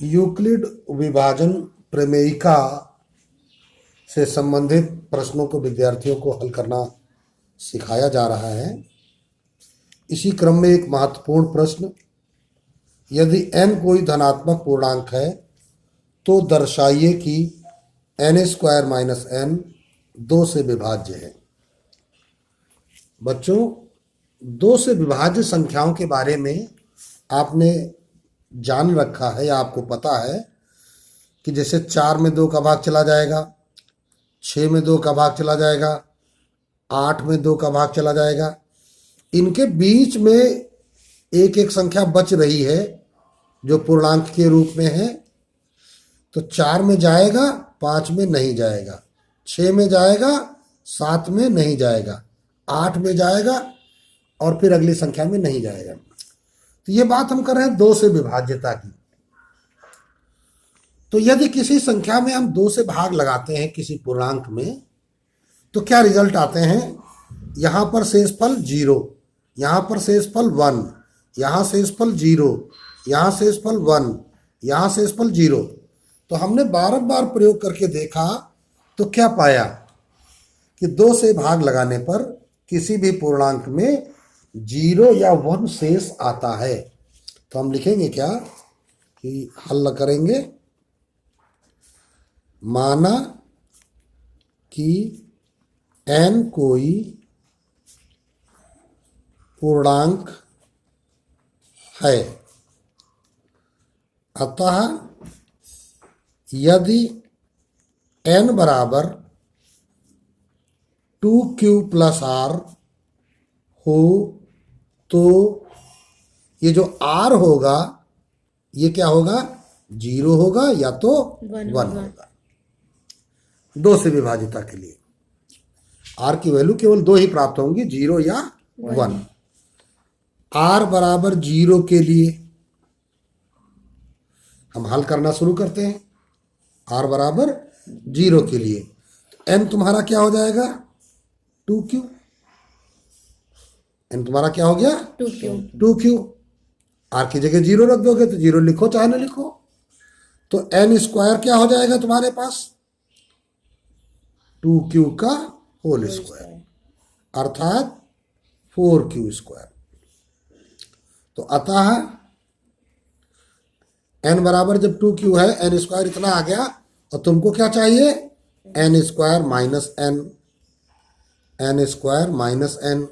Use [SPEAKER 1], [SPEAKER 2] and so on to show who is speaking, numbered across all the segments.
[SPEAKER 1] Euclid विभाजन प्रमेयिका से संबंधित प्रश्नों को विद्यार्थियों को हल करना सिखाया जा रहा है। इसी क्रम में एक महत्वपूर्ण प्रश्न, यदि n कोई धनात्मक पूर्णांक है तो दर्शाइए कि n² माइनस n 2 से विभाज्य है। बच्चों, 2 से विभाज्य संख्याओं के बारे में आपने जान रखा है या आपको पता है कि जैसे 4 में 2 का भाग चला जाएगा, 6 में 2 का भाग चला जाएगा, 8 में 2 का भाग चला जाएगा। इनके बीच में एक एक संख्या बच रही है जो पूर्णांक के रूप में है। तो 4 में जाएगा, 5 में नहीं जाएगा, 6 में जाएगा, 7 में नहीं जाएगा, 8 में जाएगा और फिर अगली संख्या में नहीं जाएगा। तो ये बात हम कर रहे हैं 2 से विभाज्यता की। तो यदि किसी संख्या में हम 2 से भाग लगाते हैं किसी पूर्णांक में, तो क्या रिजल्ट आते हैं? यहां पर शेषफल 0, यहां पर शेषफल 1, यहां शेषफल 0, यहां शेषफल 1, यहां शेषफल 0। तो हमने बार बार प्रयोग करके देखा तो क्या पाया कि 2 से भाग लगाने पर किसी भी पूर्णांक में 0 या 1 शेष आता है। तो हम लिखेंगे क्या कि हल करेंगे, माना कि n कोई पूर्णांक है, अतः यदि n बराबर 2q प्लस r हो तो ये जो r होगा ये क्या होगा? 0 होगा या तो 1 होगा। 2 से विभाजिता के लिए r की वैल्यू केवल 2 ही प्राप्त होंगी, 0 या 1। r बराबर 0 के लिए हम हल करना शुरू करते हैं। r बराबर 0 के लिए n तुम्हारा क्या हो जाएगा? 2q। n तुम्हारा क्या हो गया? 2q। r की जगह 0 रख दोगे तो 0 लिखो चाहे ना लिखो। तो n² क्या हो जाएगा तुम्हारे पास? 2q का होल स्क्वायर, अर्थात 4q²। तो अतः n बराबर जब 2q है, n² इतना आ गया और तुमको क्या चाहिए? n² minus n, n² minus n।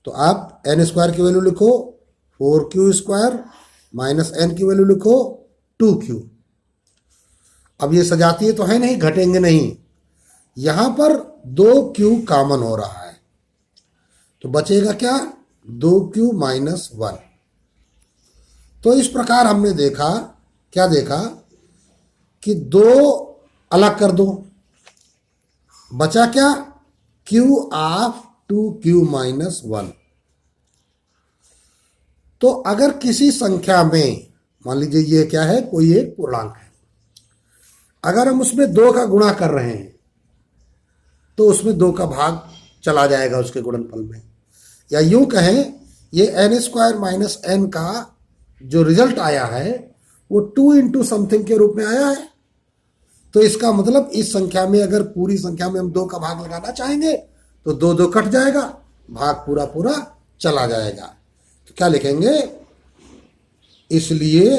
[SPEAKER 1] तो आप n² की वैल्यू लिखो 4q² माइनस n की वैल्यू लिखो 2q। अब ये सजातीय तो है नहीं, घटेंगे नहीं। यहां पर 2q कॉमन हो रहा है तो बचेगा क्या? 2q minus 1। तो इस प्रकार हमने देखा, क्या देखा कि 2 अलग कर दो, बचा क्या? q of 2q minus 1। तो अगर किसी संख्या में, मान लीजिए ये क्या है, कोई एक पूर्णांक है, अगर हम उसमें 2 का गुणा कर रहे हैं तो उसमें 2 का भाग चला जाएगा उसके गुणनफल में। या यूं कहें, ये n² माइनस n का जो रिजल्ट आया है वो 2 इंटू समथिंग के रूप में आया है। तो इसका मतलब इस संख्या में अगर पूरी संख्या में हम 2 का भाग लगाना चाहेंगे तो 2 2 कट जाएगा, भाग पूरा पूरा चला जाएगा। तो क्या लिखेंगे? इसलिए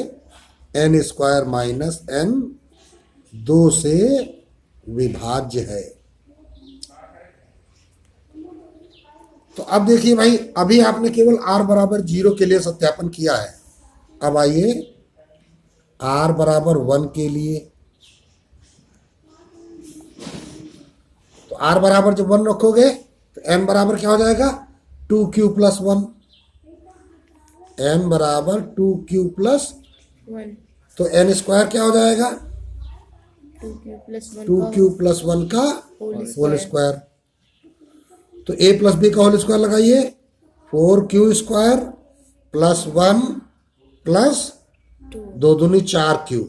[SPEAKER 1] n² माइनस n 2 से विभाज्य है। तो अब देखिए भाई, अभी आपने केवल r बराबर 0 के लिए सत्यापन किया है। अब आइए r बराबर 1 के लिए। तो r बराबर जब 1 रखोगे तो n बराबर क्या हो जाएगा? 2q plus 1। n बराबर 2q प्लस 1। तो n² क्या हो जाएगा? 2q प्लस 1 का होल स्क्वायर। तो a प्लस b का होल स्क्वायर लगाइए, 4q² प्लस 1 प्लस 2 दूनी 4q।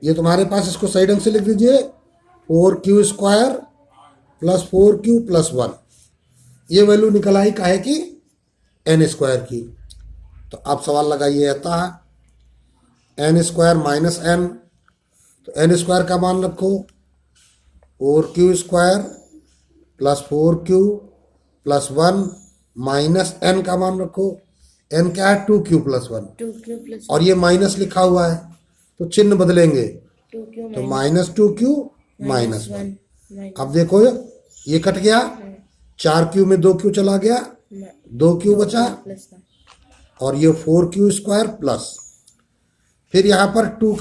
[SPEAKER 1] ये तुम्हारे पास, इसको सही ढंग से लिख दीजिए, 4q² प्लस 4q प्लस 1। ये वैल्यू निकल आई काहे की? n² की। तो आप सवाल लगाइए, अतः एन स्क्वायर माइनस एन, तो एन स्क्वायर का मान रखो 4q square plus 4q plus 1 minus n का मान रखो, एन क्या है 2q प्लस 1,
[SPEAKER 2] 2q प्लस
[SPEAKER 1] और ये माइनस लिखा हुआ है तो चिन्ह बदलेंगे,
[SPEAKER 2] 2q
[SPEAKER 1] तो माइनस 2q माइनस 1। अब देखो ये कट गया, 4q में 2q चला गया, 2q बचा,
[SPEAKER 2] प्लस
[SPEAKER 1] और ये 4q स्क्वायर प्लस, फिर यहाँ पर 2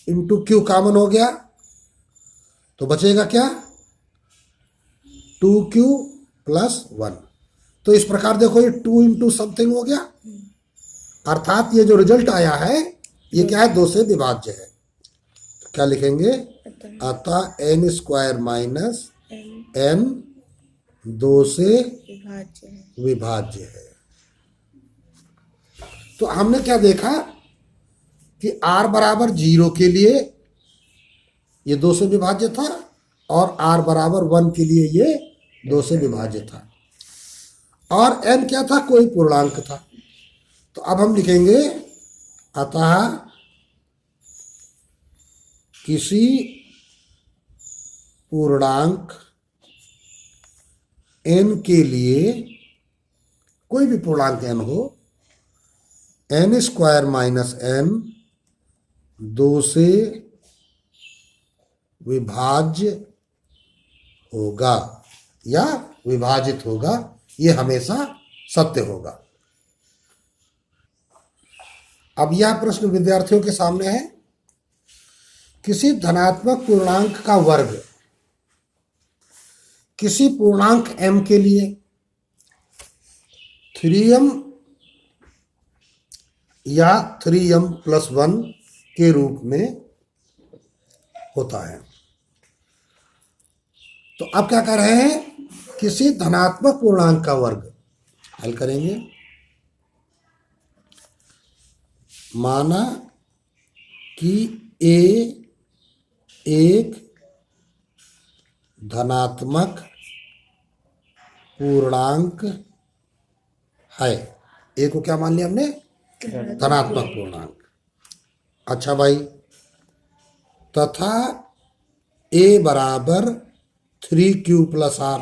[SPEAKER 1] इंटू क्यू कॉमन हो गया तो बचेगा क्या 2q प्लस 1। तो इस प्रकार देखो ये 2 इंटू समथिंग हो गया, अर्थात ये जो रिजल्ट आया है ये क्या है 2 से विभाज्य है। तो क्या लिखेंगे, अतः एन स्क्वायर माइनस एन 2 से विभाज्य है। तो हमने क्या देखा कि r बराबर 0 के लिए ये 2 से विभाज्य था और r बराबर 1 के लिए ये 2 से विभाज्य था, और n क्या था, कोई पूर्णांक था। तो अब हम लिखेंगे अतः किसी पूर्णांक n के लिए, कोई भी पूर्णांक n हो, एन स्क्वायर माइनस एन 2 से विभाज्य होगा या विभाजित होगा, ये हमेशा सत्य होगा। अब यह प्रश्न विद्यार्थियों के सामने है, किसी धनात्मक पूर्णांक का वर्ग किसी पूर्णांक m के लिए 3m या 3m प्लस 1 के रूप में होता है। तो अब क्या कर रहे हैं, किसी धनात्मक पूर्णांक का वर्ग हल करेंगे। माना कि a एक धनात्मक पूर्णांक है, a को क्या मान लिया हमने, धनात्मक पूर्णांक। अच्छा भाई, तथा a बराबर 3q प्लस r,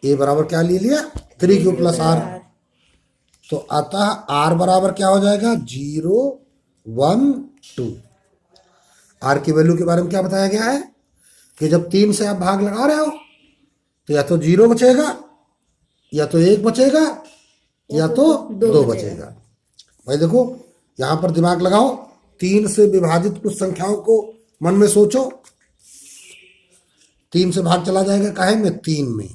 [SPEAKER 1] a बराबर क्या ले लिया 3q प्लस r, तो अतः r बराबर क्या हो जाएगा 0 1 2। r की वैल्यू के बारे में क्या बताया गया है कि जब 3 से आप भाग लगा रहे हो तो या तो 0 बचेगा, या तो 1 बचेगा, या तो 2 बचेगा। भाई देखो यहां पर दिमाग लगाओ, 3 से विभाजित कुछ संख्याओं को मन में सोचो। 3 से भाग चला जाएगा काहे में 3 में,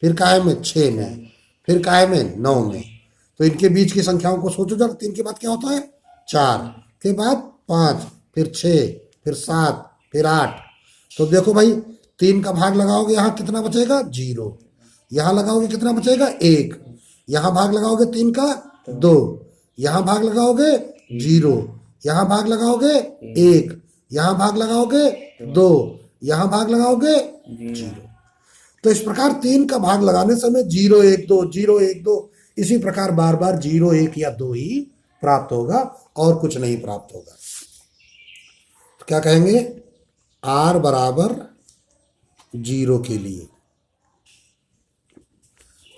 [SPEAKER 1] फिर काहे में 6 में, फिर काहे में 9 में, तो इनके बीच की संख्याओं को सोचो जब। 3 के बाद क्या होता है 4, के बाद 5, फिर 6, फिर 7, फिर 8। तो देखो भाई 3 का भाग लगाओगे यहाँ कितना बचेगा 0, यहाँ लगाओगे कितना बचेगा 1, यहाँ भाग लगाओगे 3 का 2, यहाँ भाग लगाओगे 0, यहाँ भाग लगाओगे 1, यहाँ भाग लगाओगे 2, यहाँ भाग लगाओगे 0। तो इस प्रकार 3 का भाग लगाने समय 0 1 2 0 1 2, इसी प्रकार बार बार 0 1 या 2 ही प्राप्त होगा और कुछ नहीं प्राप्त होगा। तो क्या कहेंगे, r बराबर 0 के लिए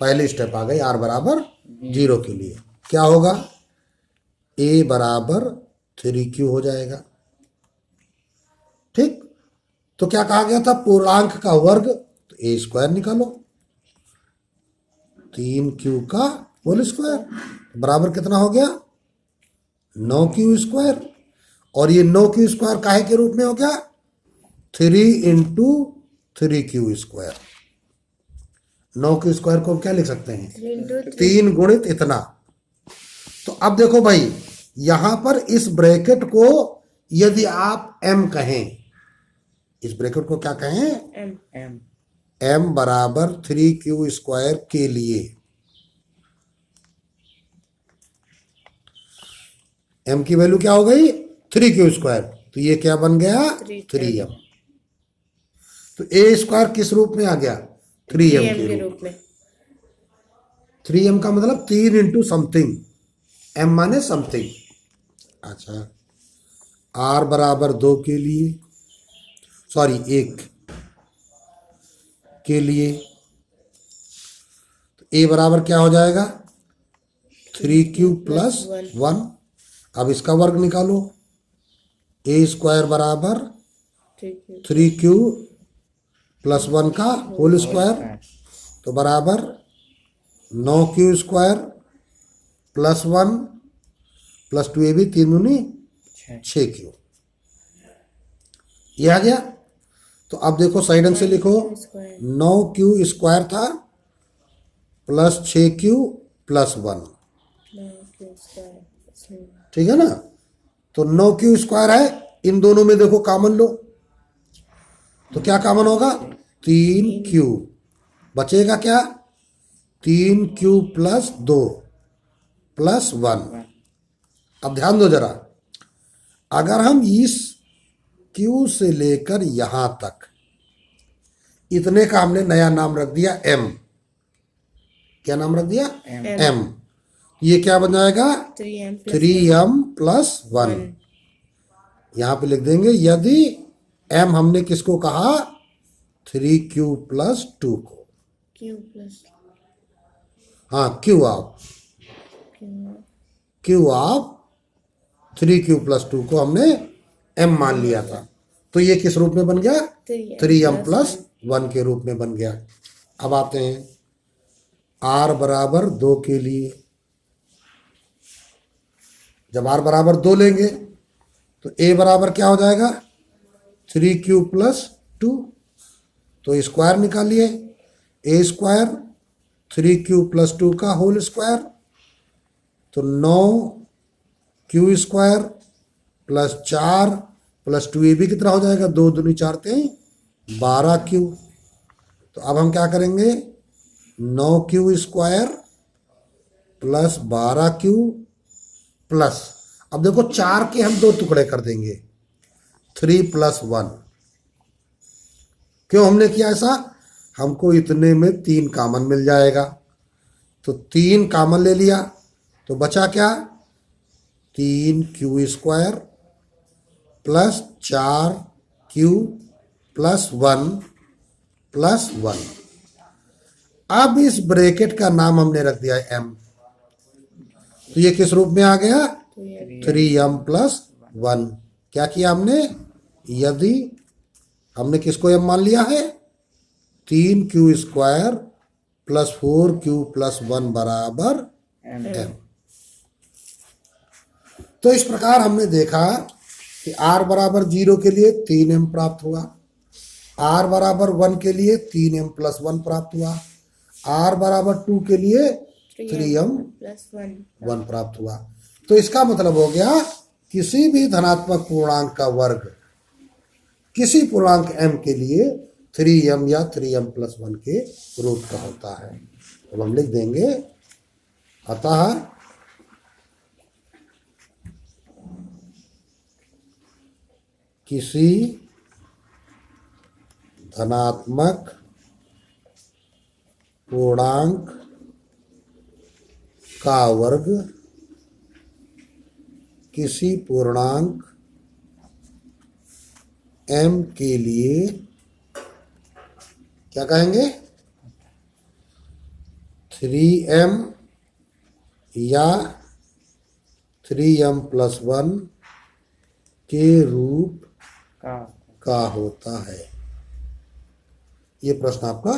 [SPEAKER 1] पहले स्टेप आ गई, r बराबर 0 के लिए क्या होगा, a बराबर 3q हो जाएगा। ठीक, तो क्या कहा गया था, पूर्णांक का वर्ग, तो a स्क्वायर निकालो, 3q का होल स्क्वायर बराबर कितना हो गया 9q स्क्वायर, और ये 9q स्क्वायर काहे के रूप में हो गया 3 into 3q square. 9q square को हम क्या लिख सकते हैं 3 गुणित इतना। तो अब देखो भाई यहां पर इस ब्रैकेट को यदि आप m कहें, इस ब्रैकेट को क्या कहें m बराबर 3q स्क्वायर के लिए, m की वैल्यू क्या हो गई 3q स्क्वायर, तो ये क्या बन गया 3m। तो a स्क्वायर किस रूप में आ गया 3m के रूप में। 3m का मतलब 3 इंटू समथिंग, m माने समथिंग। अच्छा, r बराबर 2 के लिए, सॉरी 1 के लिए, तो a बराबर क्या हो जाएगा 3q प्लस 1। अब इसका वर्ग निकालो, a स्क्वायर बराबर 3q प्लस 1 का होल स्क्वायर, तो बराबर 9q स्क्वायर प्लस 1 प्लस 2 ये भी 3 दूनी 6q। ये आ गया। तो अब देखो सही ढंग से लिखो, 9q स्क्वायर था प्लस 6q प्लस 1, ठीक है ना। तो 9q स्क्वायर है, इन दोनों में देखो कॉमन लो, तो क्या कॉमन होगा 3q, बचेगा क्या 3q प्लस 2 प्लस 1। अब ध्यान दो जरा, अगर हम इस q से लेकर यहां तक इतने का हमने नया नाम रख दिया m, क्या नाम रख दिया m, ये क्या बन जाएगा 3m प्लस 1। यहां पे लिख देंगे यदि m हमने किसको कहा 3q प्लस 2 को, हाँ q आप 3q प्लस 2 को हमने m मान लिया था, तो ये किस रूप में बन गया 3m प्लस 1 के रूप में बन गया। अब आते हैं r बराबर 2 के लिए, जब r बराबर 2 लेंगे तो a बराबर क्या हो जाएगा 3q प्लस 2, तो स्क्वायर निकालिए, a स्क्वायर 3q प्लस 2 का होल स्क्वायर, तो 9q स्क्वायर प्लस 4 प्लस 2 ये भी कितना हो जाएगा 2 दूनी 4 × 12q। तो अब हम क्या करेंगे 9q square plus 12q plus, अब देखो 4 के हम 2 टुकड़े कर देंगे 3 प्लस 1। क्यों हमने किया ऐसा, हमको इतने में 3 कॉमन मिल जाएगा, तो 3 कॉमन ले लिया, तो बचा क्या 3q square plus 4q plus 1 plus 1। अब इस ब्रैकेट का नाम हमने रख दिया m, तो ये किस रूप में आ गया 3m प्लस 1। क्या किया हमने, यदि हमने किसको m मान लिया है 3q square plus 4q plus 1 बराबर m। तो इस प्रकार हमने देखा कि r बराबर 0 के लिए 3m प्राप्त हुआ, r बराबर 1 के लिए 3m प्लस 1 प्राप्त हुआ, r बराबर 2 के लिए 3m प्लस 1 प्राप्त हुआ। तो इसका मतलब हो गया किसी भी धनात्मक पूर्णांक का वर्ग किसी पूर्णांक m के लिए 3m या 3m प्लस 1 के रूप का होता है। तो हम लिख देंगे अतः किसी धनात्मक पूर्णांक का वर्ग किसी पूर्णांक m के लिए क्या कहेंगे 3m या 3m प्लस 1 के रूप का होता है। ये प्रश्न आपका